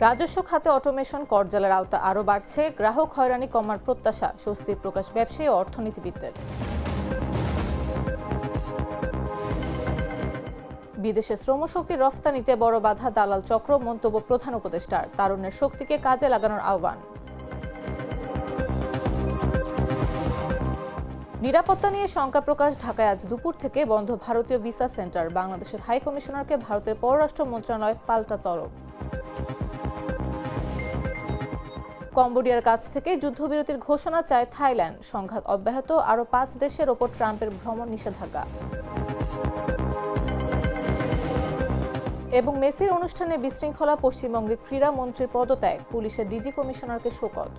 রাজস্ব খাতে অটোমেশন করজালের আওতা আরও বাড়ছে, গ্রাহক হয়রানি কমার প্রত্যাশা, স্বস্তির প্রকাশ ব্যবসায়ী ও অর্থনীতিবিদদের। বিদেশে শ্রমশক্তি রফতানিতে বড় বাধা দালাল চক্র, মন্তব্য প্রধান উপদেষ্টার। তারুণ্যের শক্তিকে কাজে লাগানোর আহ্বান। নিরাপত্তা নিয়ে শঙ্কা প্রকাশ, ঢাকায় আজ দুপুর থেকে বন্ধ ভারতীয় ভিসা সেন্টার। বাংলাদেশের হাই কমিশনারকে ভারতের পররাষ্ট্র মন্ত্রণালয় পাল্টা তলব। কম্বোডিয়ার কাছ থেকে যুদ্ধবিরতির ঘোষণা চায় থাইল্যান্ড। সংঘাত অব্যাহত, আরও 5 দেশের ওপর ট্রাম্পের ভ্রমণ নিষেধাজ্ঞা। এবং মেসির অনুষ্ঠানে বিশৃঙ্খলা, পশ্চিমবঙ্গে ক্রীড়া মন্ত্রীর পদত্যাগ, পুলিশের ডিজি কমিশনারকে শোকজ।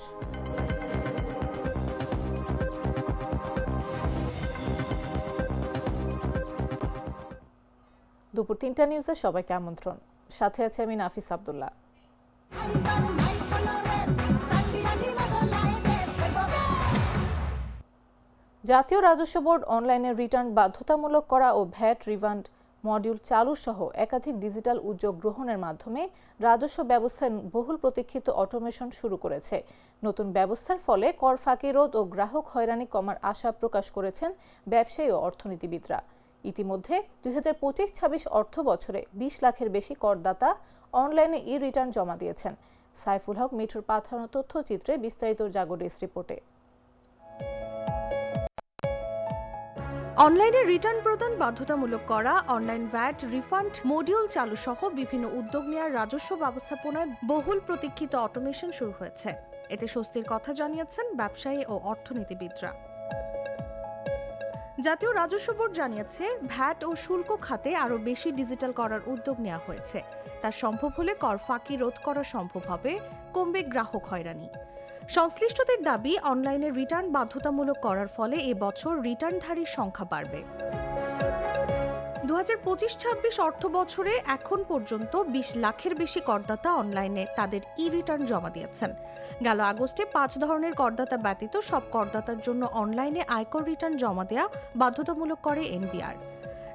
দুপুর 3টা নিউজে সবাইকে আমন্ত্রণ। সাথে আছে আমি নাফিস আব্দুল্লাহ। জাতীয় রাজস্ব বোর্ড অনলাইনে রিটার্ন বাধ্যতামূলক করা ও ভ্যাট রিফান্ড মডিউল চালু সহ একাধিক ডিজিটাল উদ্যোগ গ্রহণের মাধ্যমে রাজস্ব ব্যবস্থায় বহুল প্রতীক্ষিত অটোমেশন শুরু করেছে। নতুন ব্যবস্থার ফলে কর ফাঁকি রোধ ও গ্রাহক হয়রানি কমার আশা প্রকাশ করেছেন ব্যবসায়ী ও অর্থনীতিবিদরা। ইতিমধ্যে 2025-26 অর্থ বছরে 20 লাখের বেশি করদাতা অনলাইনে রিটার্ন জমা দিয়েছেন। সাইফুল হক মিঠুর পাঠানো তথ্যচিত্রে বিস্তারিত জাগো ডেস্ক রিপোর্টে। অনলাইনে রিটার্ন প্রদান বাধ্যতামূলক করা, অনলাইন ভ্যাট রিফান্ড মডিউল চালু সহ বিভিন্ন উদ্যোগ নেওয়ার রাজস্ব ব্যবস্থাপনায় বহুল প্রতীক্ষিত অটোমেশন শুরু হয়েছে। এতে স্বস্তির কথা জানিয়েছেন ব্যবসায়ী ও অর্থনীতিবিদরা। জাতীয় রাজস্ব বোর্ড জানিয়েছে, ভ্যাট ও শুল্ক খাতে আরও বেশি ডিজিটাল করার উদ্যোগ নেওয়া হয়েছে। তা সম্ভব হলে কর ফাঁকি রোধ করা সম্ভব হবে, কমবে গ্রাহক হয়রানি। সংশ্লিষ্টদের দাবি, অনলাইনে রিটার্ন বাধ্যতামূলক করার ফলে এবছর রিটার্নধারীর সংখ্যা বাড়বে। 2025-26 অর্থ বছরে এখন পর্যন্ত 20 লাখের বেশি করদাতা অনলাইনে তাদের রিটার্ন জমা দিয়েছেন। গেল আগস্টে 5 ধরনের করদাতা ব্যতীত সব করদাতার জন্য অনলাইনে আয়কর রিটার্ন জমা দেওয়া বাধ্যতামূলক করে এনবিআর।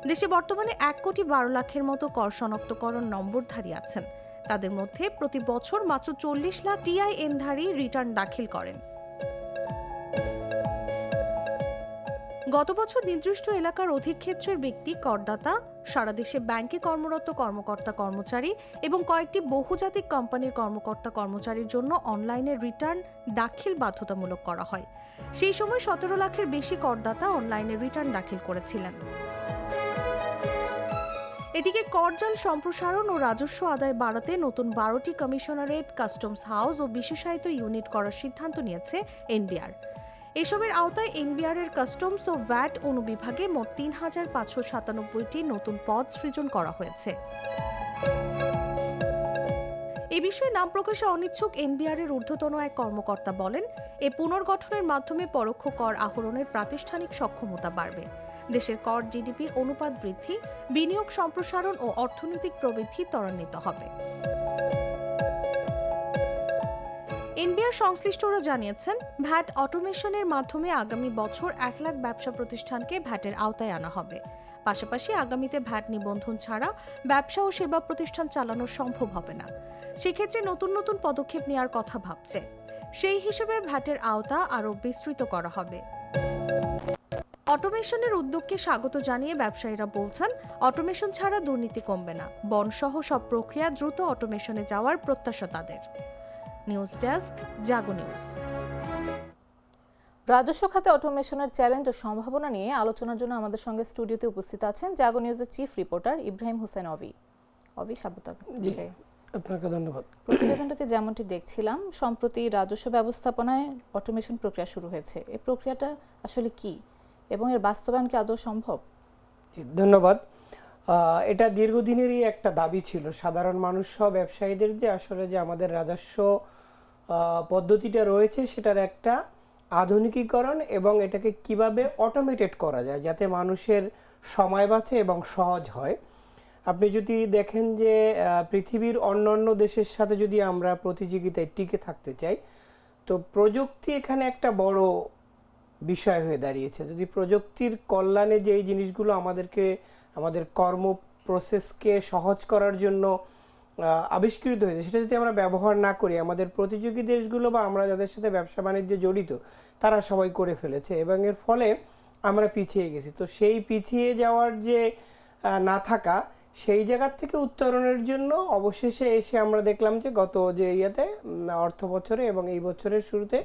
দেশে বর্তমানে 1,12,00,000-এর মতো কর শনাক্তকরণ নম্বরধারী আছেন। তাদের মধ্যে প্রতি বছর মাত্র 40 লাখ টিআইএনধারী রিটার্ন দাখিল করেন। গত বছর নির্দিষ্ট এলাকার অধিক ক্ষেত্রের ব্যক্তি করদাতা, সারা দেশে ব্যাংকে কর্মরত কর্মকর্তা কর্মচারী এবং কয়েকটি বহুজাতিক কোম্পানির কর্মকর্তা কর্মচারীর জন্য অনলাইনে রিটার্ন দাখিল বাধ্যতামূলক করা হয়। সেই সময় 17 লাখের বেশি করদাতা অনলাইনে রিটার্ন দাখিল করেছিলেন। এদিকে করজাল সম্প্রসারণ ও রাজস্ব আদায় বাড়াতে নতুন 12টি কমিশনারেট, কাস্টমস হাউস ও বিশেষায়িত ইউনিট করার সিদ্ধান্ত নিয়েছে এনবিআর। এসবের আওতায় এনবিআর এর কাস্টমস ও ভ্যাট অনুবিভাগে মোট 3,597টি নতুন পদ সৃজন করা হয়েছে। এ বিষয়ে নাম প্রকাশে অনিচ্ছুক এনবিআর এর ঊর্ধ্বতন এক কর্মকর্তা বলেন, এ পুনর্গঠনের মাধ্যমে পরোক্ষ কর আহরণের প্রাতিষ্ঠানিক সক্ষমতা বাড়বে। দেশের কর জিডিপি অনুপাত বৃদ্ধি, বিনিয়োগ সম্প্রসারণ ও অর্থনৈতিক প্রবৃদ্ধি ত্বরান্বিত হবে। এনবিআর সংশ্লিষ্টরা জানিয়েছেন, ভ্যাট অটোমেশনের মাধ্যমে আগামী বছর 1 লাখ ব্যবসা প্রতিষ্ঠানকে ভ্যাটের আওতায় আনা হবে। পাশাপাশি আগামীতে ভ্যাট নিবন্ধন ছাড়া ব্যবসা ও সেবা প্রতিষ্ঠান চালানো সম্ভব হবে না। সেক্ষেত্রে নতুন নতুন পদক্ষেপ নেওয়ার কথা ভাবছে। সেই হিসেবে ভ্যাটের আওতা আরও বিস্তৃত করা হবে। অটোমেশনের উদ্যোগকে স্বাগত জানিয়ে ব্যবসায়ীরা বলছেন, অটোমেশন ছাড়া দুর্নীতি কমবে না। বনসহ সব প্রক্রিয়া দ্রুত অটোমেশনে যাওয়ার প্রত্যাশা তাদের। নিউজ ডেস্ক, জাগো নিউজ। রাজস্ব খাতে অটোমেশনের চ্যালেঞ্জ ও সম্ভাবনা নিয়ে আলোচনার জন্য আমাদের সঙ্গে স্টুডিওতে উপস্থিত আছেন জাগো নিউজের চিফ রিপোর্টার ইব্রাহিম হোসেন অভি। অভি, স্বাগত। আপনাকে ধন্যবাদ। প্রতিবেদনটিতে যেমনটি দেখছিলাম, সম্প্রতি রাজস্ব ব্যবস্থাপনায় অটোমেশন প্রক্রিয়া শুরু হয়েছে। এই প্রক্রিয়াটা আসলে কি এবং এর বাস্তবায়ন কি আদৌ সম্ভব? ধন্যবাদ। এটা দীর্ঘদিনেরই একটা দাবি ছিল সাধারণ মানুষ সহ ব্যবসায়ীদের, যে আসলে যে আমাদের রাজস্ব পদ্ধতিটা রয়েছে সেটার একটা আধুনিকীকরণ এবং এটাকে কিভাবে অটোমেটেড করা যায় যাতে মানুষের সময় বাঁচে এবং সহজ হয়। আপনি যদি দেখেন যে পৃথিবীর অন্যান্য দেশের সাথে যদি আমরা প্রতিযোগিতায় টিকে থাকতে চাই, তো প্রযুক্তি এখানে একটা বড় বিষয় হয়ে দাঁড়িয়েছে। যদি প্রযুক্তির কল্যাণে যে এই জিনিসগুলো আমাদের কর্ম প্রসেসকে সহজ করার জন্য আবিষ্কৃত হয়েছে সেটা যদি আমরা ব্যবহার না করি, আমাদের প্রতিযোগী দেশগুলো বা আমরা যাদের সাথে ব্যবসা বাণিজ্যে জড়িত তারা সবাই করে ফেলেছে এবং এর ফলে আমরা পিছিয়ে গেছি। তো সেই পিছিয়ে যাওয়ার যে না থাকা, সেই জায়গার থেকে উত্তরণের জন্য অবশেষে এসে আমরা দেখলাম যে গত যে অর্থ বছরে এবং এই বছরের শুরুতে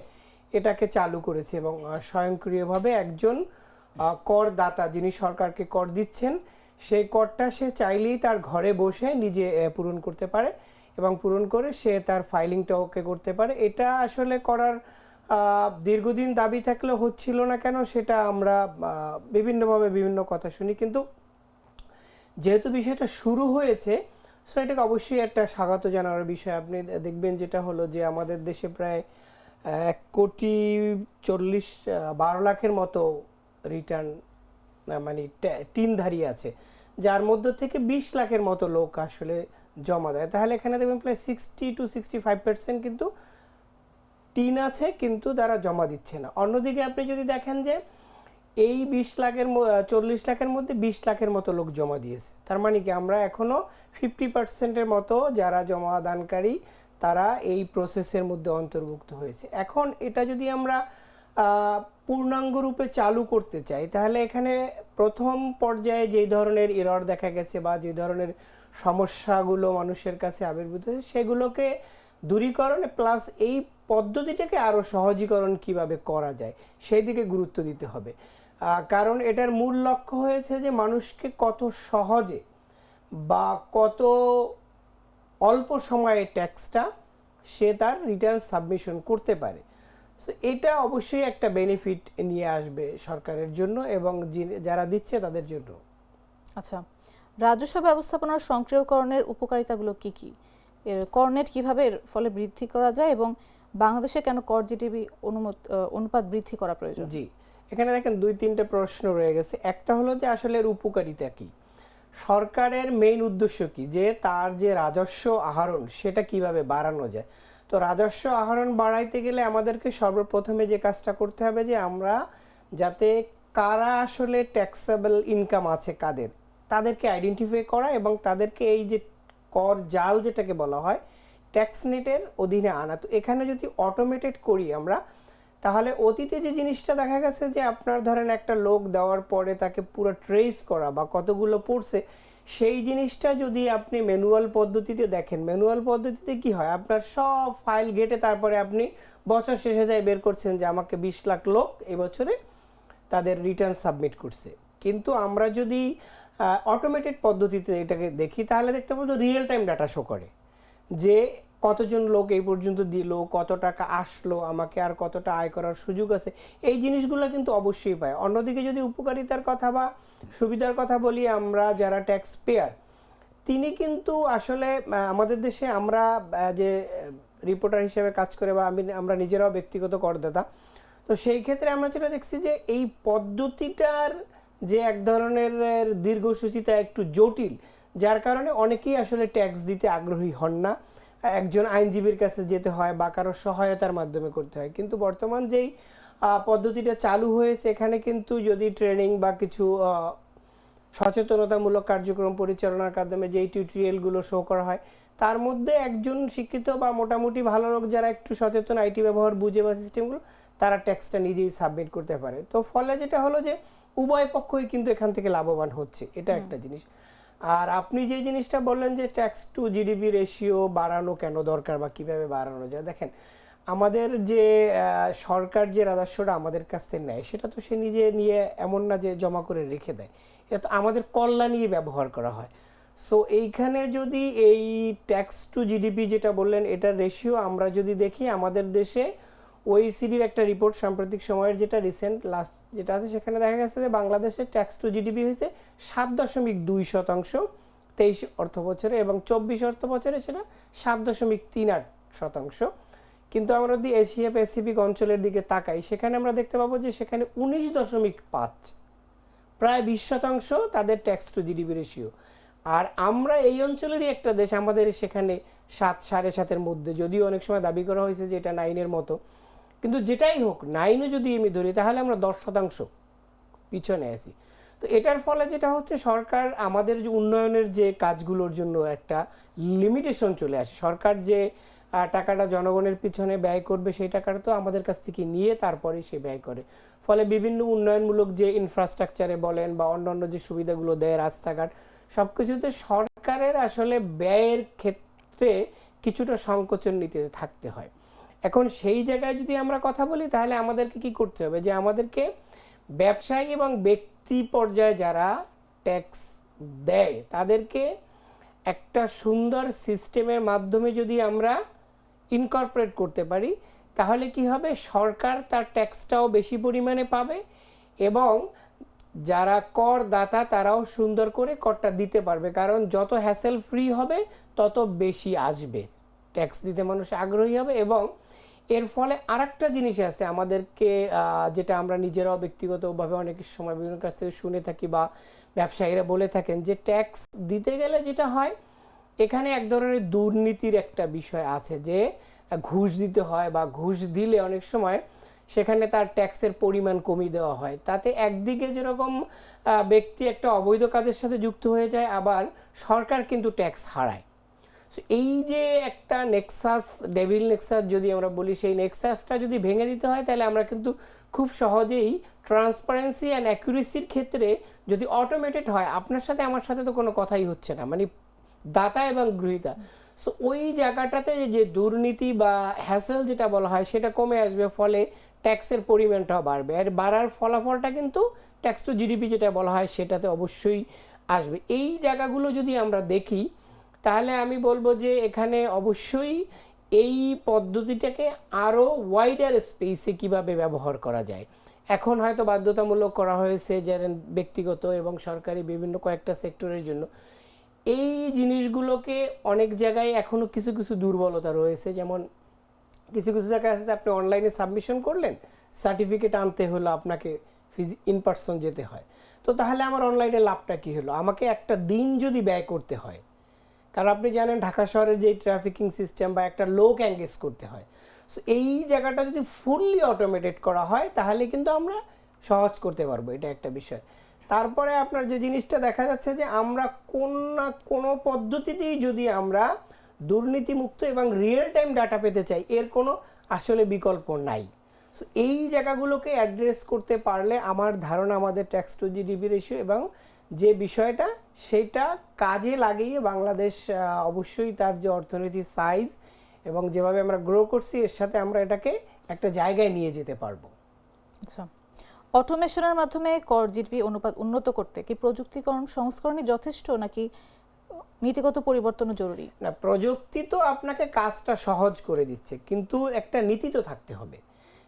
এটাকে চালু করেছে এবং স্বয়ংক্রিয়ভাবে একজন করদাতা যিনি সরকারকে কর দিচ্ছেন সেই করটা সে চাইলেই তার ঘরে বসে নিজে পূরণ করতে পারে এবং পূরণ করে সে তার ফাইলিংটা ওকে করতে পারে। এটা আসলে করার দীর্ঘদিন দাবি থাকলেও হচ্ছিল না কেন সেটা আমরা বিভিন্নভাবে বিভিন্ন কথা শুনি, কিন্তু যেহেতু বিষয়টা শুরু হয়েছে সো এটাকে অবশ্যই একটা স্বাগত জানানোর বিষয়। আপনি দেখবেন যেটা হলো যে আমাদের দেশে প্রায় 1,40,12,00,000-এর মতো রিটার্ন মানে টিনধারী আছে, যার মধ্য থেকে 20 লাখের মতো লোক আসলে জমা দেয়। তাহলে এখানে দেখবেন প্রায় 60 to 65% কিন্তু টিন আছে কিন্তু তারা জমা দিচ্ছে না। অন্যদিকে আপনি যদি দেখেন যে এই 40 লাখের মধ্যে 20 লাখের মতো লোক জমা দিয়েছে, তার মানে কি আমরা এখনো 50%-এর মতো যারা জমা দানকারী তারা এই প্রসেসের মধ্যে অন্তর্ভুক্ত হয়েছে। এখন এটা যদি আমরা পূর্ণাঙ্গ রূপে চালু করতে চাই তাহলে এখানে প্রথম পর্যায়ে যে ধরনের এরর দেখা গেছে বা যে ধরনের সমস্যাগুলো মানুষের কাছে আবির্ভূত হয়েছে সেগুলোকে দূরীকরণে প্লাস এই পদ্ধতিটাকে আরও সহজীকরণ কিভাবে করা যায় সেই দিকে গুরুত্ব দিতে হবে। কারণ এটার মূল লক্ষ্য হয়েছে যে মানুষকে কত সহজে বা কত অল্প সময়ে ট্যাক্সটা সে তার রিটার্ন সাবমিশন করতে পারে। সো এটা অবশ্যই একটা বেনিফিট নিয়ে আসবে সরকারের জন্য এবং যারা দিচ্ছে তাদের জন্য। আচ্ছা, রাজস্ব ব্যবস্থাপনার সক্রিয়করণের উপকারিতাগুলো কি কি? এর করনেট কিভাবে এর ফলে বৃদ্ধি করা যায় এবং বাংলাদেশে কেন কর জিডিপি অনুপাত বৃদ্ধি করা প্রয়োজন? জি, এখানে দেখেন 2-3টে প্রশ্ন রয়ে গেছে। একটা হলো যে আসলে এর উপকারিতা কি, সরকারের মেইন উদ্দেশ্য কি, যে তার যে রাজস্ব আহরণ সেটা কিভাবে বাড়ানো যায়। তো রাজস্ব আহরণ বাড়াইতে গেলে আমাদেরকে সর্বপ্রথমে যে কাজটা করতে হবে যে আমরা যাতে কারা আসলে ট্যাক্সেবল ইনকাম আছে কাদের তাদেরকে আইডেন্টিফাই করা এবং তাদেরকে এই যে কর জাল যেটাকে বলা হয় ট্যাক্স নেটের অধীনে আনা। তো এখানে যদি অটোমেটেড করি আমরা তাহলে অতীতে যে জিনিসটা দেখা গেছে যে আপনার ধরেন একটা লোক দেওয়ার পরে তাকে পুরো ট্রেস করা বা কতগুলো পড়ছে সেই জিনিসটা যদি আপনি ম্যানুয়াল পদ্ধতিতে দেখেন, ম্যানুয়াল পদ্ধতিতে কি হয় আপনার সব ফাইল ঘেটে তারপরে আপনি বছর শেষে যাই বের করছেন যে আমাকে 20 লাখ লোক এবছরে তাদের রিটার্ন সাবমিট করছে। কিন্তু আমরা যদি অটোমেটেড পদ্ধতিতে এটাকে দেখি তাহলে দেখতে পাবো রিয়েল টাইম ডাটা শো করে যে কতজন লোক এই পর্যন্ত দিল, কত টাকা আসলো, আমাকে আর কতটা আয় করার সুযোগ আছে, এই জিনিসগুলো কিন্তু অবশ্যই পায়। অন্যদিকে যদি উপকারিতার কথা বা সুবিধার কথা বলি, আমরা যারা ট্যাক্স পেয়ার তিনি কিন্তু আসলে আমাদের দেশে আমরা যে রিপোর্টার হিসেবে কাজ করে বা আমরা নিজেরাও ব্যক্তিগত করদাতা, তো সেই ক্ষেত্রে আমরা যেটা দেখছি যে এই পদ্ধতিটার যে এক ধরনের দীর্ঘসূচিতা একটু জটিল, যার কারণে অনেকেই আসলে ট্যাক্স দিতে আগ্রহী হন না, একজন আইনজীবীর কাছে যেতে হয় বা কারো সহায়তার মাধ্যমে করতে হয়। কিন্তু বর্তমান যেই পদ্ধতিটা চালু হয়েছে এখানে কিন্তু যদি ট্রেনিং বা কিছু সচেতনতামূলক কার্যক্রম পরিচালনার মাধ্যমে যেই টিউটোরিয়ালগুলো শো করা হয় তার মধ্যে একজন শিক্ষিত বা মোটামুটি ভালো লোক যারা একটু সচেতন আইটি ব্যবহার বুঝে বা সিস্টেমগুলো তারা ট্যাক্সটা নিজেই সাবমিট করতে পারে। তো ফলে যেটা হলো যে উভয় পক্ষই কিন্তু এখান থেকে লাভবান হচ্ছে, এটা একটা জিনিস। আর আপনি যে জিনিসটা বললেন যে ট্যাক্স টু জিডিপি রেশিও বাড়ানো কেন দরকার বা কিভাবে বাড়ানো যায়, দেখেন আমাদের যে সরকার যে রাজস্বটা আমাদের কাছ থেকে নেয় সেটা তো সে নিজে নিয়ে এমন না যে জমা করে রেখে দেয়, এটা তো আমাদের কল্যাণে ব্যবহার করা হয়। সো এইখানে যদি এই ট্যাক্স টু জিডিপি যেটা বললেন এটার রেশিও আমরা যদি দেখি আমাদের দেশে ওইসিডির একটা রিপোর্ট সাম্প্রতিক সময়ের যেটা রিসেন্ট লাস্ট যেটা আছে সেখানে দেখা গেছে যে বাংলাদেশের ট্যাক্স টু জিডিপি হয়েছে 7.2% 23 অর্থ বছরে এবং 24 অর্থ বছরে সেটা 7.38%। কিন্তু আমরা যদি এশিয়া প্যাসিফিক অঞ্চলের দিকে তাকাই সেখানে আমরা দেখতে পাবো যে সেখানে 19.5 প্রায় 20% তাদের ট্যাক্স টু জিডিপি রেশিও। আর আমরা এই অঞ্চলেরই একটা দেশ, আমাদের সেখানে 7 7.5-এর মধ্যে, যদিও অনেক সময় দাবি করা হয়েছে যে এটা 9-এর মতো, কিন্তু যেটাই হোক 9ও যদি আমি ধরি তাহলে আমরা 10% পিছনে আছি। তো এটার ফলে যেটা হচ্ছে, সরকার আমাদের যে উন্নয়নের যে কাজগুলোর জন্য একটা লিমিটেশন চলে আসে। সরকার যে টাকাটা জনগণের পিছনে ব্যয় করবে, সেই টাকাটা তো আমাদের কাছ থেকে নিয়ে তারপরে সে ব্যয় করে। ফলে বিভিন্ন উন্নয়নমূলক যে ইনফ্রাস্ট্রাকচারে বলেন বা অন্যান্য যে সুবিধাগুলো দেয়, রাস্তাঘাট, সব কিছুতে সরকারের আসলে ব্যয়ের ক্ষেত্রে কিছুটা সংকোচন নীতি থাকতে হয়। এখন সেই জায়গায় যদি আমরা কথা বলি, তাহলে আমাদেরকে কি করতে হবে, যে আমাদেরকে ব্যবসায়ী এবং ব্যক্তি পর্যায়ে যারা ট্যাক্স দেয় তাদেরকে একটা সুন্দর সিস্টেমের মাধ্যমে যদি আমরা ইনকর্পোরেট করতে পারি, তাহলে কি হবে, সরকার তার ট্যাক্সটাও বেশি পরিমাণে পাবে এবং যারা করদাতা তারাও সুন্দর করে করটা দিতে পারবে। কারণ যত হ্যাসেল ফ্রি হবে তত বেশি আসবে, ট্যাক্স দিতে মানুষ আগ্রহী হবে। এবং এর ফলে আরেকটা জিনিস আছে আমাদেরকে, যেটা আমরা নিজেরাও ব্যক্তিগতভাবে অনেক সময় বিভিন্ন কাছ থেকে শুনে থাকি বা ব্যবসায়ীরা বলে থাকেন, যে ট্যাক্স দিতে গেলে যেটা হয়, এখানে এক ধরনের দুর্নীতির একটা বিষয় আছে, যে ঘুষ দিতে হয় বা ঘুষ দিলে অনেক সময় সেখানে তার ট্যাক্সের পরিমাণ কমিয়ে দেওয়া হয়। তাতে একদিকে যেরকম ব্যক্তি একটা অবৈধ কাজের সাথে যুক্ত হয়ে যায়, আবার সরকার কিন্তু ট্যাক্স হারায়। সো এই যে একটা নেক্সাস, ডেভিল নেক্সাস যদি আমরা বলি, সেই নেক্সাসটা যদি ভেঙে দিতে হয়, তাহলে আমরা কিন্তু খুব সহজেই ট্রান্সপারেন্সি অ্যান্ড অ্যাকুরেসির ক্ষেত্রে যদি অটোমেটেড হয়, আপনার সাথে আমার সাথে তো কোনো কথাই হচ্ছে না, মানে দাতা এবং গ্রহীতা, সো ওই জায়গাটাতে যে দুর্নীতি বা হ্যাসেল যেটা বলা হয় সেটা কমে আসবে। ফলে ট্যাক্সের পরিমাণটাও বাড়বে, আর বাড়ার ফলাফলটা কিন্তু ট্যাক্স টু জিডিপি যেটা বলা হয় সেটাতে অবশ্যই আসবে। এই জায়গাগুলো যদি আমরা দেখি, তাহলে আমি বলবো যে এখানে অবশ্যই এই পদ্ধতিটাকে আরও ওয়াইডার স্পেসে কিভাবে ব্যবহার করা যায়। এখন হয়তো বাধ্যতামূলক করা হয়েছে যে ব্যক্তিগত এবং সরকারি বিভিন্ন কয়েকটা সেক্টরের জন্য। এই জিনিসগুলোকে অনেক জায়গায় এখনও কিছু কিছু দুর্বলতা রয়েছে, যেমন কিছু কিছু জায়গায় আছে আপনি অনলাইনে সাবমিশন করলেন, সার্টিফিকেট আনতে হলো আপনাকে ইন পার্সন যেতে হয়। তো তাহলে আমার অনলাইনে লাভটা কী হলো, আমাকে একটা দিন যদি ব্যয় করতে হয়, কারণ আপনি জানেন ঢাকা শহরের যে ট্রাফিকিং সিস্টেম বা একটা লোক এঙ্গেজ করতে হয়। সো এই জায়গাটা যদি ফুললি অটোমেটেড করা হয়, তাহলে কিন্তু আমরা সহজ করতে পারবো, এটা একটা বিষয়। তারপরে আপনার যে জিনিসটা দেখা যাচ্ছে, যে আমরা কোন না কোনো পদ্ধতিতেই যদি আমরা দুর্নীতিমুক্ত এবং রিয়েল টাইম ডাটা পেতে চাই, এর কোনো আসলে বিকল্প নাই। সো এই জায়গাগুলোকে অ্যাড্রেস করতে পারলে আমার ধারণা আমাদের ট্যাক্স টু জিডিপি রেশিও এবং যে বিষয়টা সেটা কাজে লাগিয়ে বাংলাদেশ অবশ্যই তার যে অর্থনীতির সাইজ এবং যেভাবে আমরা গ্রো করছি, এর সাথে আমরা এটাকে একটা জায়গায় নিয়ে যেতে পারবো। আচ্ছা, অটোমেশনের মাধ্যমে কর জিডিপি অনুপাত উন্নত করতে কি প্রযুক্তিকরণ সংস্করণই যথেষ্ট, নাকি নীতিগত পরিবর্তনও জরুরি? না, প্রযুক্তি তো আপনাকে কাজটা সহজ করে দিচ্ছে, কিন্তু একটা নীতি তো থাকতে হবে,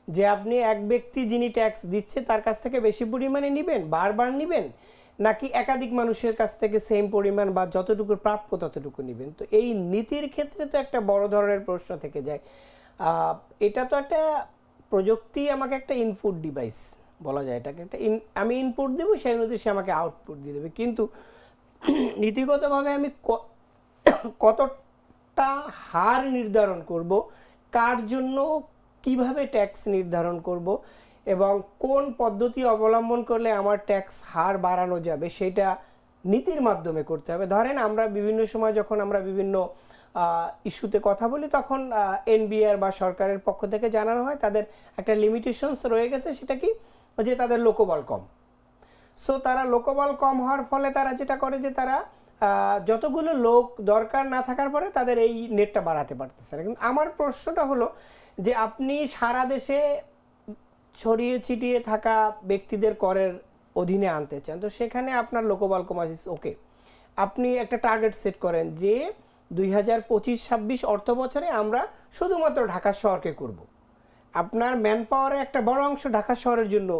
যে আপনি এক ব্যক্তি যিনি ট্যাক্স দিচ্ছে তার কাছ থেকে বেশি পরিমাণে নেবেন, বারবার নেবেন, নাকি একাধিক মানুষের কাছ থেকে সেম পরিমাণ বা যতটুকু প্রাপ্য ততটুকু নেবেন। তো এই নীতির ক্ষেত্রে তো একটা বড় ধরনের প্রশ্ন থেকে যায়। এটা তো একটা প্রযুক্তি আমাকে একটা ইনপুট ডিভাইস বলা যায়, এটাকে একটা আমি ইনপুট দেবো, সেই অনুযায়ী সে আমাকে আউটপুট দিয়ে দেবে। কিন্তু নীতিগতভাবে আমি কতটা হার নির্ধারণ করব, কার জন্য কিভাবে ট্যাক্স নির্ধারণ করব এবং কোন পদ্ধতি অবলম্বন করলে আমার ট্যাক্স হার বাড়ানো যাবে, সেটা নীতির মাধ্যমে করতে হবে। ধরেন আমরা বিভিন্ন সময় যখন আমরা বিভিন্ন ইস্যুতে কথা বলি, তখন এনবিআর বা সরকারের পক্ষ থেকে জানানো হয় তাদের একটা লিমিটেশনস রয়ে গেছে, সেটা কি, যে তাদের লোকবল কম। সো তারা লোকবল কম হওয়ার ফলে তারা যেটা করে, যে তারা যতগুলো লোক দরকার না থাকার পরে তাদের এই নেটটা বাড়াতে পারতেছে না। কিন্তু আমার প্রশ্নটা হলো, যে আপনি সারা দেশে ছড়িয়ে ছিটিয়ে থাকা ব্যক্তিদের করের অধীনে আনতে চান, তো সেখানে আপনার লোকবল কম আছে, ওকে, আপনি একটা টার্গেট সেট করেন যে 2025-26 অর্থ বছরে আমরা শুধুমাত্র ঢাকা শহরকে করব। আপনার ম্যান পাওয়ারের একটা বড় অংশ ঢাকা শহরের জন্য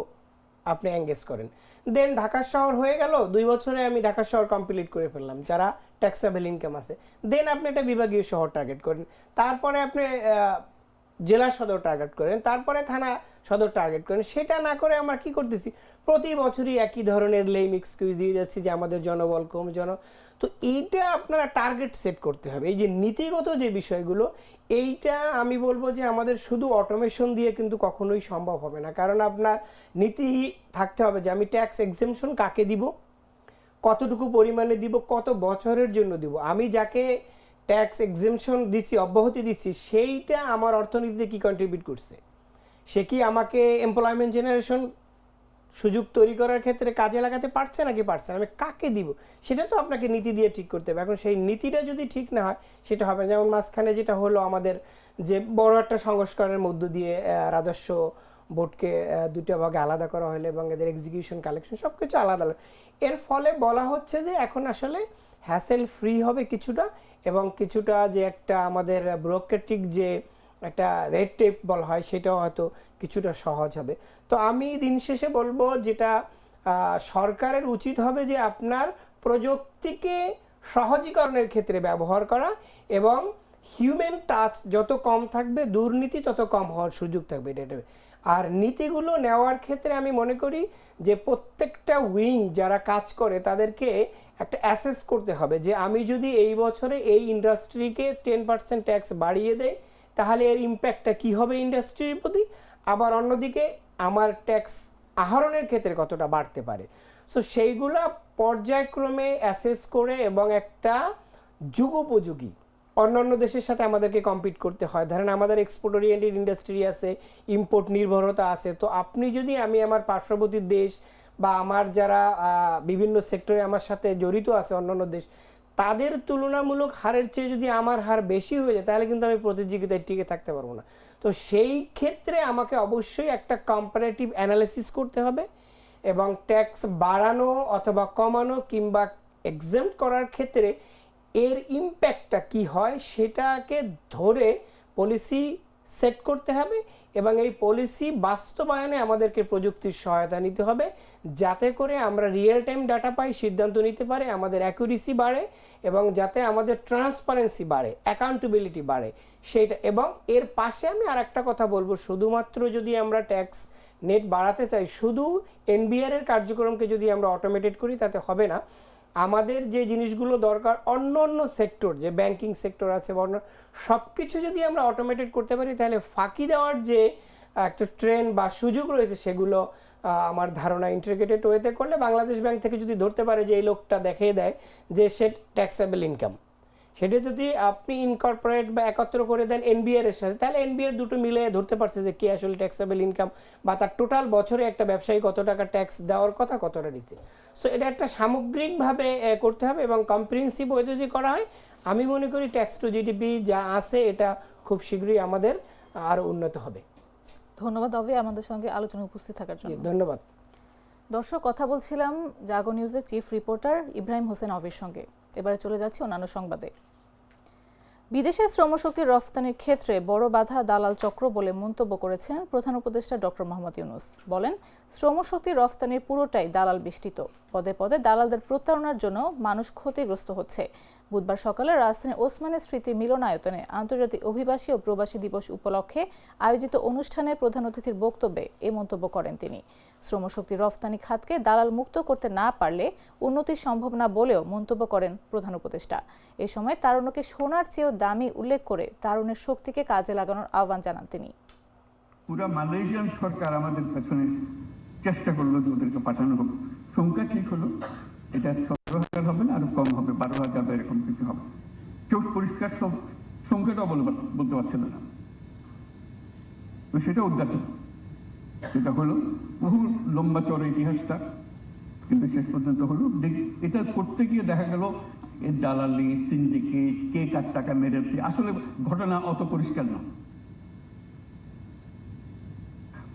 আপনি এঙ্গেজ করেন। দেন ঢাকা শহর হয়ে গেল, 2 বছরে আমি ঢাকা শহর কমপ্লিট করে ফেললাম যারা ট্যাক্সেবল ইনকাম আছে। দেন আপনি একটা বিভাগীয় শহর টার্গেট করেন। তারপরে আপনি জেলা সদর টার্গেট করেন, তারপরে থানা সদর টার্গেট করেন। সেটা না করে আমরা কি করতেছি, প্রতি বছরই একই ধরনের লেম এক্সকিউজ দিয়ে যাচ্ছি যে আমাদের জনবল কম তো এইটা আপনারা টার্গেট সেট করতে হবে। এই যে নীতিগত যে বিষয়গুলো, এইটা আমি বলবো যে আমাদের শুধু অটোমেশন দিয়ে কিন্তু কখনোই সম্ভব হবে না। কারণ আপনার নীতি থাকতে হবে যে আমি ট্যাক্স এক্সেমশন কাকে দিব, কতটুকু পরিমাণে দিব, কত বছরের জন্য দিব। আমি যাকে ট্যাক্স এক্সেমশন দিচ্ছি, অব্যাহতি দিচ্ছি, সেইটা আমার অর্থনীতিতে কি কন্ট্রিবিউট করছে, সে কি আমাকে এমপ্লয়মেন্ট জেনারেশন সুযোগ তৈরি করার ক্ষেত্রে কাজে লাগাতে পারছে নাকি পারছে না, আমি কাকে দিব, সেটা তো আপনাকে নীতি দিয়ে ঠিক করতে হবে। এখন সেই নীতিটা যদি ঠিক না হয় সেটা হবে না। যেমন মাঝখানে যেটা হলো আমাদের যে বড় একটা সংস্কারের মধ্য দিয়ে রাজস্ব বোর্ডকে দুটো ভাগে আলাদা করা হলো এবং এদের এক্সিকিউশন কালেকশন সব কিছু আলাদা আলাদা। এর ফলে বলা হচ্ছে যে এখন আসলে হ্যাসেল ফ্রি হবে কিছুটা, এবং কিছুটা যে একটা আমাদের ব্যুরোক্রেটিক যে একটা রেড টেপ বলা হয় সেটাও হয়তো কিছুটা সহজ হবে। তো আমি দিন শেষে বলবো যেটা সরকারের উচিত হবে যে আপনার প্রযুক্তিকে সহজীকরণের ক্ষেত্রে ব্যবহার করা, এবং হিউম্যান টাচ যত কম থাকবে দুর্নীতি তত কম হওয়ার সুযোগ থাকবে এটা। আর নীতিগুলো নেওয়ার ক্ষেত্রে আমি মনে করি যে প্রত্যেকটা উইং যারা কাজ করে তাদেরকে একটা অ্যাসেস করতে হবে যে আমি যদি এই বছরে এই ইন্ডাস্ট্রিকে 10% ট্যাক্স বাড়িয়ে দেয় তাহলে এর ইম্প্যাক্টটা কী হবে ইন্ডাস্ট্রির প্রতি, আবার অন্যদিকে আমার ট্যাক্স আহরণের ক্ষেত্রে কতটা বাড়তে পারে। সো সেইগুলা পর্যায়ক্রমে অ্যাসেস করে এবং একটা যুগোপযোগী অন্যান্য দেশের সাথে আমাদেরকে কম্পিট করতে হয়। ধরেন আমাদের এক্সপোর্ট ওরিয়েন্টেড ইন্ডাস্ট্রি আছে, ইম্পোর্ট নির্ভরতা আছে। তো আপনি যদি আমি আমার পার্শ্ববর্তী দেশ বা আমার যারা বিভিন্ন সেক্টরে আমার সাথে জড়িত আছে অন্যান্য দেশ, তাদের তুলনামূলক হারের চেয়ে যদি আমার হার বেশি হয়ে যায় তাহলে কিন্তু আমি প্রতিযোগিতায় টিকে থাকতে পারবো না। তো সেই ক্ষেত্রে আমাকে অবশ্যই একটা কম্পারেটিভ অ্যানালিসিস করতে হবে, এবং ট্যাক্স বাড়ানো অথবা কমানো কিংবা এক্সেম্ট করার ক্ষেত্রে এর ইম্প্যাক্টটা কি হয় সেটাকে ধরে পলিসি সেট করতে হবে, এবং এই পলিসি বাস্তবায়নে আমাদেরকে প্রযুক্তির সহায়তা নিতে হবে যাতে করে আমরা রিয়েল টাইম ডাটা পাই, সিদ্ধান্ত নিতে পারে, আমাদের অ্যাকুরেসি বাড়ে, এবং যাতে আমাদের ট্রান্সপারেন্সি বাড়ে, অ্যাকাউন্টেবিলিটি বাড়ে সেইটা। এবং এর পাশে আমি আর একটা কথা বলবো, শুধুমাত্র যদি আমরা ট্যাক্স নেট বাড়াতে চাই, শুধু এনবিআর এর কার্যক্রমকে যদি আমরা অটোমেটেড করি তাতে হবে না। আমাদের যে জিনিসগুলো দরকার অন্য অন্য সেক্টর, যে ব্যাংকিং সেক্টর আছে বা অন্য সব কিছু যদি আমরা অটোমেটেড করতে পারি তাহলে ফাঁকি দেওয়ার যে একটা ট্রেন্ড বা সুযোগ রয়েছে সেগুলো আমার ধারণা ইন্টিগ্রেটেড ওয়েতে করলে বাংলাদেশ ব্যাংক থেকে যদি ধরতে পারে যে এই লোকটা দেখিয়ে দেয় যে সে ট্যাক্সেবল ইনকাম, সেটা যদি আপনি ইনকর্পোরেট বা একত্র করে দেন এনবিআর এর সাথে, তাহলে এনবিআর দুটো মিলে ধরতে পারছে যে কে আসলে ট্যাক্সেবল ইনকাম বা তার টোটাল বছরে একটা ব্যবসায়ী কত টাকা ট্যাক্স দেওয়ার কথা, কতটা দিচ্ছে। সো এটা একটা সামগ্রিকভাবে করতে হবে, এবং কম্প্রিহেন্সিভ ওয়ে যদি করা হয় আমি মনে করি ট্যাক্স টু জিডিপি যা আছে এটা খুব শীঘ্রই আমাদের আরও উন্নত হবে। ধন্যবাদ অভি আমাদের সঙ্গে আলোচনায় উপস্থিত থাকার জন্য। ধন্যবাদ। দর্শক, কথা বলছিলাম জাগো নিউজের চিফ রিপোর্টার ইব্রাহিম হোসেন অভির সঙ্গে। এবারে চলে যাচ্ছি অন্যান্য সংবাদে। বিদেশে শ্রমশক্তি রফতানির ক্ষেত্রে বড় বাধা দালাল চক্র বলে মন্তব্য করেছেন প্রধান উপদেষ্টা ডক্টর মোহাম্মদ ইউনূস। বলেন, শ্রমশক্তি রফতানির পুরোটাই দালাল বেষ্টিত। পদে পদে দালালদের প্রতারণার জন্য মানুষ ক্ষতিগ্রস্ত হচ্ছে। বুধবার সকালে রাজধানীর ওসমানী স্মৃতি মিলনায়তনে আন্তর্জাতিক অভিবাসী ও প্রবাসী দিবস উপলক্ষে আয়োজিত অনুষ্ঠানে প্রধান অতিথির বক্তব্যে এ মন্তব্য করেন তিনি। শ্রমশক্তি রফতানি খাতকে দালাল মুক্ত করতে না পারলে উন্নতি সম্ভব না বলেও মন্তব্য করেন প্রধান উপদেষ্টা। এ সময় তারুণ্যকে সোনার চেয়েও দামি উল্লেখ করে তারুণের শক্তিকে কাজে লাগানোর আহ্বান জানান তিনি। পুরা মালয়েশিয়ান সরকার আমাদের পেছনে চেষ্টা করলো যে ওদেরকে পাঠানো হোক। সংখ্যা ঠিক হলো, এটা 17,000 হবে না, আরো কম হবে, 12,000 বা এরকম কিছু হবে। কেউ পরিষ্কার সংখ্যাটাও বলতে পারছিল না। তো সেটা উদ্যাপন, সেটা হলো বহু লম্বা চড়া ইতিহাসটা, কিন্তু শেষ পর্যন্ত হলো। এটা করতে গিয়ে দেখা গেল এর দালালি, সিন্ডিকেট, কে কার টাকা মেরেছে, আসলে ঘটনা অত পরিষ্কার না।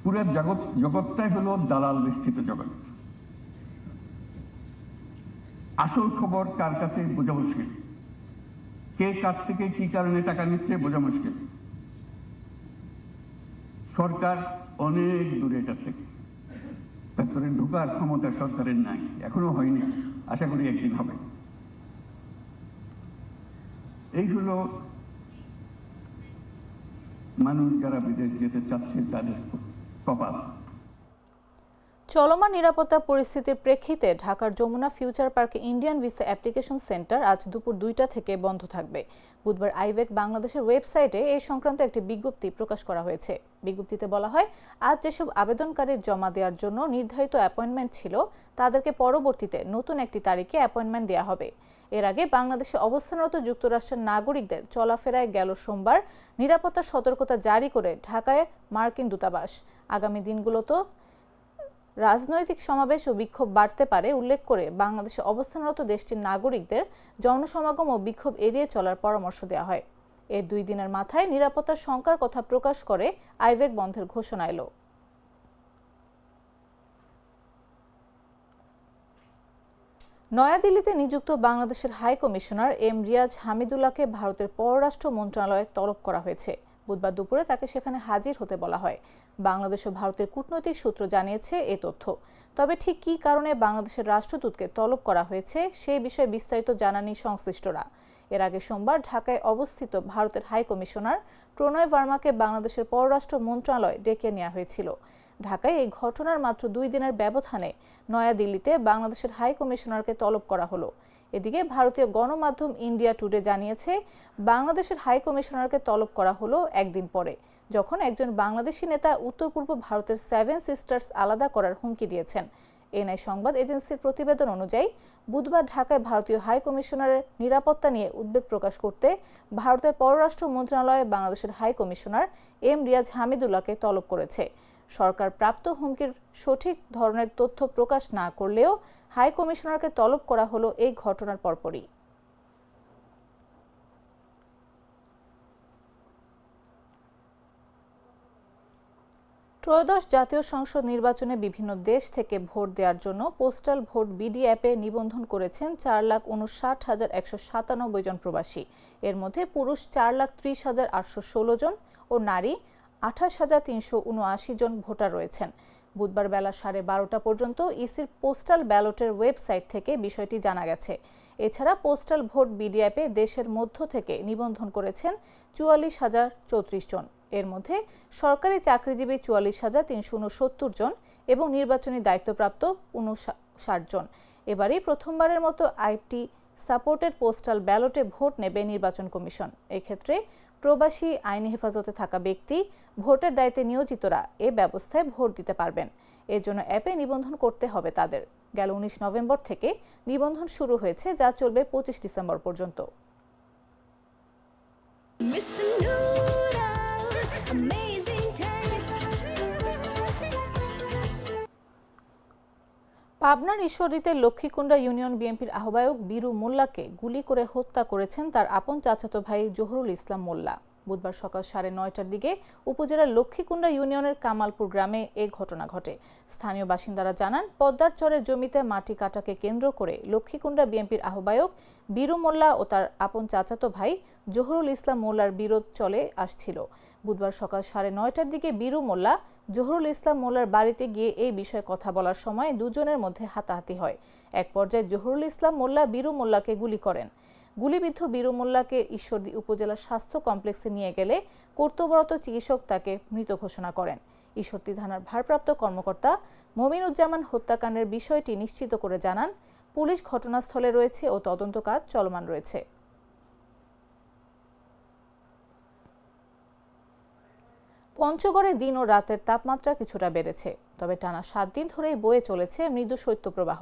পুরো জগৎটাই হলো দালাল বেষ্টিত জগৎ। আসল খবর কার কাছে বোঝা মুশকিল, কে কার থেকে কি কারণে টাকা নিচ্ছে বোঝা মুশকিল। সরকার অনেক দূরে এটার থেকে, ভেতরে ঢোকার ক্ষমতা সরকারের নাই, এখনো হয়নি, আশা করি একদিন হবে। এই হলো মানুষ যারা বিদেশ যেতে চাচ্ছে তাদের কপাল। চলমান নিরাপত্তা পরিস্থিতির প্রেক্ষিতে ঢাকার যমুনা ফিউচার পার্কে ইন্ডিয়ান ভিসা অ্যাপ্লিকেশন সেন্টার আজ দুপুর 2টা থেকে বন্ধ থাকবে। বুধবার আইভেক বাংলাদেশের ওয়েবসাইটে এই সংক্রান্ত একটি বিজ্ঞপ্তি প্রকাশ করা হয়েছে। বিজ্ঞপ্তিতে বলা হয়, আজ যেসব আবেদনকারীর জমা দেওয়ার জন্য নির্ধারিত অ্যাপয়েন্টমেন্ট ছিল তাদেরকে পরবর্তীতে নতুন একটি তারিখে অ্যাপয়েন্টমেন্ট দেওয়া হবে। এর আগে বাংলাদেশে অবস্থানরত যুক্তরাষ্ট্রের নাগরিকদের চলাফেরায় গেল সোমবার নিরাপত্তা সতর্কতা জারি করে ঢাকায় মার্কিন দূতাবাস। আগামী দিনগুলোতে রাজনৈতিক সমাবেশ ও বিক্ষোভ বাড়তে পারে উল্লেখ করে বাংলাদেশে অবস্থানরত দেশটির নাগরিকদের জনসমাগম ও বিক্ষোভ এড়িয়ে চলার পরামর্শ দেওয়া হয়। এর 2 দিনের মাথায় নিরাপত্তার শঙ্কার কথা প্রকাশ করে আইভেক বন্ধের ঘোষণা এলো। নয়াদিল্লিতে নিযুক্ত বাংলাদেশের হাই কমিশনার এম রিয়াজ হামিদুল্লাহকে ভারতের পররাষ্ট্র মন্ত্রণালয়ে তলব করা হয়েছে। বুধবার দুপুরে তাকে সেখানে হাজির হতে বলা হয়। বাংলাদেশ ও ভারতের কূটনৈতিক সূত্র জানিয়েছে এ তথ্য। তবে ঠিক কী কারণে বাংলাদেশের রাষ্ট্রদূতকে তলব করা হয়েছে সেই বিষয়ে বিস্তারিত জানাননি সংশ্লিষ্টরা। এর আগে সোমবার ঢাকায় অবস্থিত ভারতের হাই কমিশনার প্রণয় ভার্মাকে বাংলাদেশের পররাষ্ট্র মন্ত্রণালয় ডেকে নেওয়া হয়েছিল। ঢাকায় এই ঘটনার মাত্র 2 দিনের ব্যবধানে নয়াদিল্লিতে বাংলাদেশের হাই কমিশনারকে তলব করা হলো। এদিকে ভারতীয় গণমাধ্যম ইন্ডিয়া টুডে জানিয়েছে, বাংলাদেশের হাই কমিশনারকে তলব করা হলো একদিন পরে, যখন একজন বাংলাদেশি নেতা উত্তর পূর্ব ভারতের 7 সিস্টার্স আলাদা করার হুমকি দিয়েছেন। এনআই সংবাদ এজেন্সির প্রতিবেদন অনুযায়ী বুধবার ঢাকায় ভারতীয় হাই কমিশনারের নিরাপত্তা নিয়ে উদ্বেগ প্রকাশ করতে ভারতের পররাষ্ট্র মন্ত্রণালয়ে বাংলাদেশের হাই কমিশনার এম রিয়াজ হামিদুল্লাহকে তলব করেছে। সরকার প্রাপ্ত হুমকির সঠিক ধরনের তথ্য প্রকাশ না করলেও হাই কমিশনারকে তলব করা হলো এই ঘটনার পরপরই। ত্রয়োদশ জাতীয় সংসদ নির্বাচনে বিভিন্ন দেশ থেকে ভোট দেওয়ার জন্য পোস্টাল ভোট বিডি অ্যাপে নিবন্ধন করেছেন 4,59,197 জন প্রবাসী। এর মধ্যে পুরুষ 4,30,816 জন ও নারী 28,379 জন ভোটার রয়েছেন। বুধবার বেলা 12:30 পর্যন্ত ইসির পোস্টাল ব্যালটের ওয়েবসাইট থেকে বিষয়টি জানা গেছে। এছাড়া পোস্টাল ভোট বিডি অ্যাপে দেশের মধ্য থেকে নিবন্ধন করেছেন 44,034 জন। এর মধ্যে সরকারি চাকরিজীবী 44,369 জন এবং নির্বাচনী দায়িত্বপ্রাপ্ত 59 জন। এবারই প্রথমবারের মতো আইটি সাপোর্টেড পোস্টাল ব্যালটে ভোট নেবে নির্বাচন কমিশন। এক্ষেত্রে প্রবাসী আইনি হেফাজতে থাকা ব্যক্তি, ভোটের দায়িত্বে নিয়োজিতরা এ ব্যবস্থায় ভোট দিতে পারবেন। এর জন্য অ্যাপে নিবন্ধন করতে হবে তাদের। গেল 19 নভেম্বর থেকে নিবন্ধন শুরু হয়েছে, যা চলবে 25 ডিসেম্বর পর্যন্ত। পাবনার ঈশ্বরদীতে লক্ষ্মীকুণ্ডা ইউনিয়ন বিএনপির আহ্বায়ক বীরু মোল্লাকে গুলি করে হত্যা করেছেন তার আপন চাচাতো ভাই জহুরুল ইসলাম মোল্লা। বুধবার সকাল 9:30টার দিকে উপজেলার লক্ষ্মীকুণ্ডা ইউনিয়নের কামালপুর গ্রামে এ ঘটনা ঘটে। স্থানীয় বাসিন্দারা জানান, পদ্মার চরের জমিতে মাটি কাটাকে কেন্দ্র করে লক্ষ্মীকুণ্ডা বিএনপির আহ্বায়ক বীরু মোল্লা ও তার আপন চাচাতো ভাই জহুরুল ইসলাম মোল্লার বিরোধ চলে আসছিল। বুধবার সকাল 9:30টার দিকে বীরু মোল্লা জহুরুল ইসলাম মোল্লার বাড়িতে গিয়ে এই বিষয়ে কথা বলার সময় দুজনের মধ্যে হাতাহাতি হয়। এক পর্যায়ে জহুরুল ইসলাম মোল্লা বীরু মোল্লাকে গুলি করেন। গুলিবিদ্ধ বীরু মোল্লাকে ঈশ্বরদী উপজেলা স্বাস্থ্য কমপ্লেক্সে নিয়ে গেলে কর্তব্যরত চিকিৎসক তাকে মৃত ঘোষণা করেন। ঈশ্বরদী থানার ভারপ্রাপ্ত কর্মকর্তা মমিনুজ্জামান হত্যাকাণ্ডের বিষয়টি নিশ্চিত করে জানান, পুলিশ ঘটনাস্থলে রয়েছে ও তদন্ত কাজ চলমান রয়েছে। পঞ্চগড়ে দিন ও রাতের তাপমাত্রা কিছুটা বেড়েছে, তবে টানা 7 দিন ধরেই বয়ে চলেছে মৃদু শৈত্যপ্রবাহ।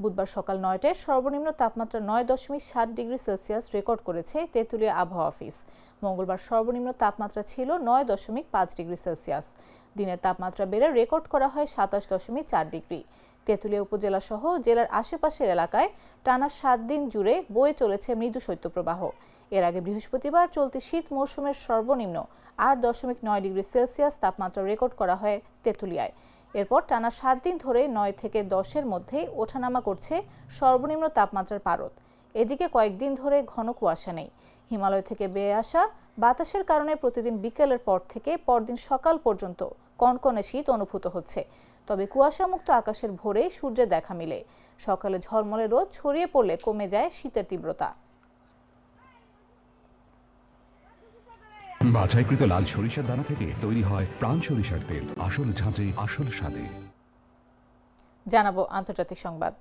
বুধবার সকাল 9টায় সর্বনিম্ন তাপমাত্রা 9.7 ডিগ্রি সেলসিয়াস রেকর্ড করেছে তেঁতুলিয়া আবহাওয়া অফিস। মঙ্গলবার সর্বনিম্ন তাপমাত্রা ছিল 9.5 ডিগ্রি সেলসিয়াস। দিনের তাপমাত্রা বেড়ে রেকর্ড করা হয় 27.4 ডিগ্রি। তেঁতুলিয়া উপজেলা সহ জেলার আশেপাশের এলাকায় টানা 7 দিন জুড়ে বয়ে চলেছে মৃদু শৈত্যপ্রবাহ। এর আগে বৃহস্পতিবার চলতি শীত মৌসুমের সর্বনিম্ন 8.9 ডিগ্রি সেলসিয়াস তাপমাত্রা রেকর্ড করা হয় তেঁতুলিয়ায়। এরপর টানা 7 দিন ধরে 9 থেকে 10-এর মধ্যেই ওঠানামা করছে সর্বনিম্ন তাপমাত্রার পারদ। এদিকে কয়েকদিন ধরে ঘন কুয়াশা নেই। হিমালয় থেকে বেয়ে আসা বাতাসের কারণে প্রতিদিন বিকেলের পর থেকে পরদিন সকাল পর্যন্ত কনকনে শীত অনুভূত হচ্ছে। তবে কুয়াশামুক্ত আকাশের ভোরে সূর্যের দেখা মিলে। সকালে ঝলমলে রোদ ছড়িয়ে পড়লে কমে যায় শীতের তীব্রতা। বাছাইকৃত লাল সরিষার দানা থেকে তৈরি হয় প্রাণ সরিষার তেল, আসল ঝাঁঝে আসল স্বাদে। জানাবো আন্তর্জাতিক সংবাদ।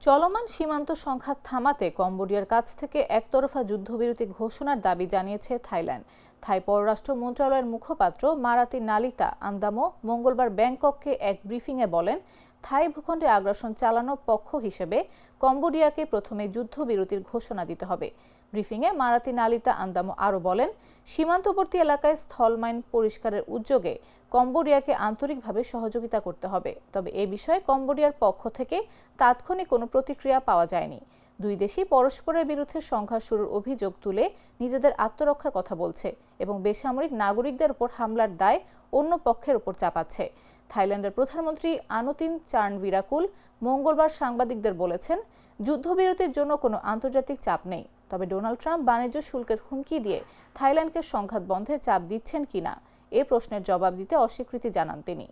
চলমান সীমান্ত সংঘাত থামাতে কম্বোডিয়ার কাছ থেকে একতরফা যুদ্ধবিরতি ঘোষণার দাবি জানিয়েছে থাইল্যান্ড। থাই পররাষ্ট্র মন্ত্রণালয়ের মুখপাত্র মারাতি নালিতা আন্দামো মঙ্গলবার ব্যাংককে এক ব্রিফিংয়ে বলেন, থাই ভূখণ্ডে আগ্রাসন চালানো পক্ষ হিসেবে কম্বোডিয়াকে প্রথমে যুদ্ধবিরতির ঘোষণা দিতে হবে। ব্রিফিংয়ে মারাতি নালিতা আন্দামো আরও বলেন, সীমান্তবর্তী এলাকায় স্থল মাইন পরিষ্কারের উদ্যোগে কম্বোডিয়াকে আন্তরিকভাবে সহযোগিতা করতে হবে। তবে এ বিষয়ে কম্বোডিয়ার পক্ষ থেকে তাৎক্ষণিক কোনো প্রতিক্রিয়া পাওয়া যায়নি। দুই দেশই পরস্পরের বিরুদ্ধে সংঘাত শুরুর অভিযোগ তুলে নিজেদের আত্মরক্ষার কথা বলছে এবং বেসামরিক নাগরিকদের উপর হামলার দায় অন্য পক্ষের উপর চাপাচ্ছে। থাইল্যান্ডের প্রধানমন্ত্রী আনুতিন চার্নভিরাকুল মঙ্গলবার সাংবাদিকদের বলেছেন, যুদ্ধবিরতির জন্য কোনো আন্তর্জাতিক চাপ নেই। তবে ডোনাল্ড ট্রাম্প বাণিজ্য শুল্কের হুমকি দিয়ে থাইল্যান্ডকে সংঘাত বন্ধে চাপ দিচ্ছেন কিনা এ প্রশ্নের জবাব দিতে অস্বীকৃতি জানান তিনি।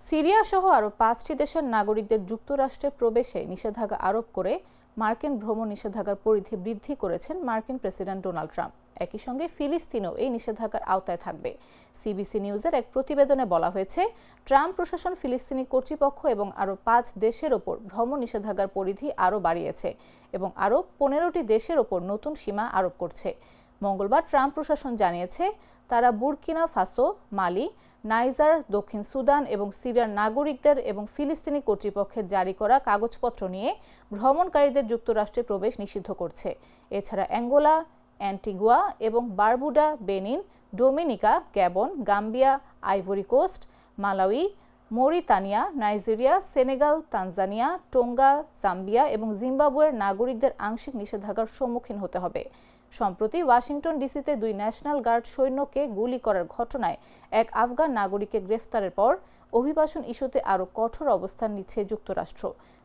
সিরিয়া সহ আরও 5টি দেশের নাগরিকদের যুক্তরাষ্ট্রে প্রবেশে নিষেধাজ্ঞা আরোপ করে মার্কিন ভ্রমণ নিষেধাজ্ঞার পরিধি বৃদ্ধি করেছেন মার্কিন প্রেসিডেন্ট ডোনাল্ড ট্রাম্প। একই সঙ্গে ফিলিস্তিনও এই নিষেধাজ্ঞার আওতায় থাকবে। সিবিসি নিউজের এক প্রতিবেদনে বলা হয়েছে, ট্রাম্প প্রশাসন ফিলিস্তিনি কর্তৃপক্ষ এবং আরও 5 দেশের ওপর ভ্রমণ নিষেধাজ্ঞার পরিধি আরও বাড়িয়েছে এবং আরও 15টি দেশের ওপর নতুন সীমা আরোপ করছে। মঙ্গলবার ট্রাম্প প্রশাসন জানিয়েছে, তারা বুরকিনা ফাসো, মালি, নাইজার, দক্ষিণ সুদান এবং সিরিয়ার নাগরিকদের এবং ফিলিস্তিনি কর্তৃপক্ষের জারি করা কাগজপত্র নিয়ে ভ্রমণকারীদের যুক্তরাষ্ট্রে প্রবেশ নিষিদ্ধ করছে। এছাড়া অ্যাঙ্গোলা, অ্যান্টিগুয়া এবং Barbuda, Benin, Dominica, Gabon, Gambia, Ivory Coast, Malawi, Mauritania, Nigeria, Senegal, Tanzania, Tonga, Zambia এবং জিম্বাবুয়ের নাগরিকদের আংশিক নিষেধাজ্ঞার সম্মুখীন হতে হবে। সম্প্রতি ওয়াশিংটন ডিসিতে 2 ন্যাশনাল গার্ড সৈন্যকে গুলি করার ঘটনায় এক আফগান নাগরিককে গ্রেফতারের পর অভিবাসন ইস্যুতে আরও কঠোর অবস্থান নিচ্ছে যুক্তরাষ্ট্র।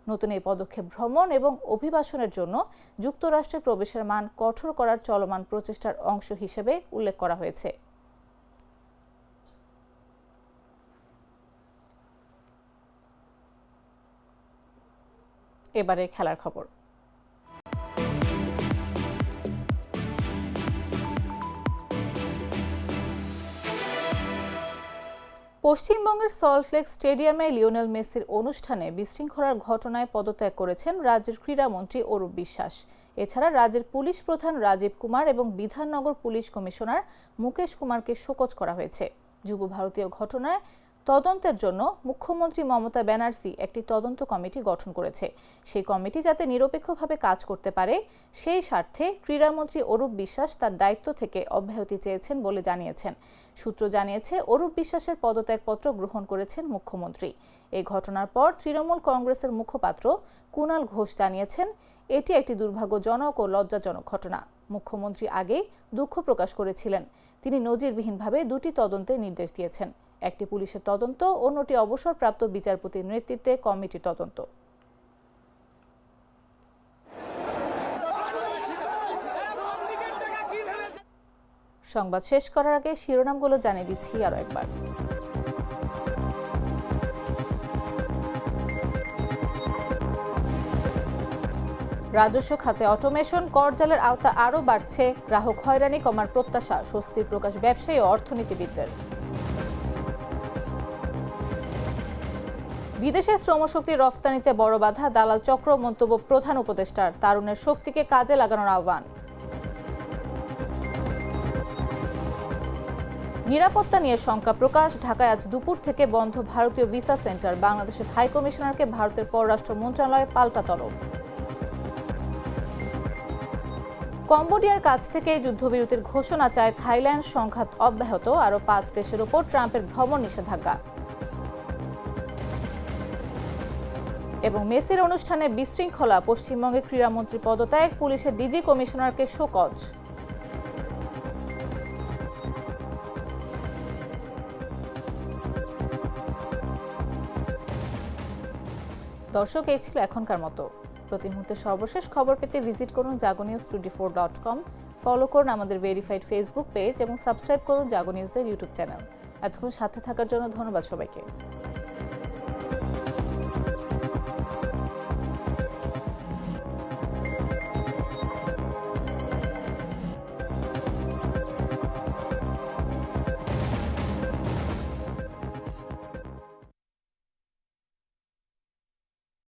নতুন এই পদক্ষেপ ভ্রমণ এবং অভিবাসনের জন্য যুক্তরাষ্ট্রে প্রবেশের মান কঠোর করার চলমান প্রচেষ্টার অংশ হিসেবে উল্লেখ করা হয়েছে। এবারে খেলার খবর। পশ্চিমবঙ্গের সল্টলেক স্টেডিয়ামে লিওনেল মেসির অনুষ্ঠানে বিশৃঙ্খলার ঘটনায় পদত্যাগ করেছেন রাজ্যের ক্রীড়ামন্ত্রী অরূপ বিশ্বাস। এছাড়া রাজ্যের পুলিশ প্রধান রাজীব কুমার এবং বিধাননগর পুলিশ কমিশনার মুকেশ কুমারকে শোকজ করা হয়েছে। যুব ভারতীয় ঘটনায় তদন্তের জন্য মুখ্যমন্ত্রী মমতা ব্যানার্জি একটি তদন্ত কমিটি গঠন করেছে। সেই কমিটি যাতে নিরপেক্ষভাবে কাজ করতে পারে সেই স্বার্থে ক্রীড়ামন্ত্রী অরূপ বিশ্বাস তার দায়িত্ব থেকে অব্যাহতি চেয়েছেন বলে জানিয়েছেন। সূত্র জানিয়েছে, অরূপ বিশ্বাসের পদত্যাগপত্র গ্রহণ করেছেন মুখ্যমন্ত্রী। এই ঘটনার পর তৃণমূল কংগ্রেসের মুখপাত্র কুণাল ঘোষ জানিয়েছেন, এটি একটি দুর্ভাগ্যজনক ও লজ্জাজনক ঘটনা। মুখ্যমন্ত্রী আগেই দুঃখ প্রকাশ করেছিলেন। তিনি নজিরবিহীনভাবে 2টি তদন্তের নির্দেশ দিয়েছেন। একটি পুলিশের তদন্ত, অন্যটি অবসরপ্রাপ্ত বিচারপতির নেতৃত্বে কমিটির তদন্ত। সংবাদ শেষ করার আগে শিরোনামগুলো জানিয়ে দিচ্ছি আরও একবার। রাজস্ব খাতে অটোমেশন, করজালের আওতা আরও বাড়ছে, গ্রাহক হয়রানি কমার প্রত্যাশা, স্বস্তির প্রকাশ ব্যবসায়ী ও অর্থনীতিবিদদের। বিদেশে শ্রমশক্তি রফতানিতে বড় বাধা, দালাল চক্র, মন্তব্য প্রধান উপদেষ্টার। তারুণের শক্তিকে কাজে লাগানোর আহ্বান। নিরাপত্তা নিয়ে শঙ্কা প্রকাশ, ঢাকায় আজ দুপুর থেকে বন্ধ ভারতীয় ভিসা সেন্টার। বাংলাদেশের হাই কমিশনারকে ভারতের পররাষ্ট্র মন্ত্রণালয়ে পাল্টা তলব। কম্বোডিয়ার কাছ থেকে যুদ্ধবিরতির ঘোষণা চায় থাইল্যান্ড, সংঘাত অব্যাহত, আরও 5 দেশের ওপর ট্রাম্পের ভ্রমণ নিষেধাজ্ঞা। এবং মেসির অনুষ্ঠানে বিশৃঙ্খলা, পশ্চিমবঙ্গের ক্রীড়ামন্ত্রী পদত্যাগ, পুলিশের ডিজি কমিশনারকে শোকজ। দর্শক, এই ছিল এখনকার মতো। প্রতি মুহূর্তে সর্বশেষ খবর পেতে ভিজিট করুন jagonews24.com, ফলো করুন আমাদের ভেরিফাইড ফেসবুক পেজ এবং সাবস্ক্রাইব করুন জাগো নিউজের ইউটিউব চ্যানেল। এতক্ষণ সাথে থাকার জন্য ধন্যবাদ সবাইকে।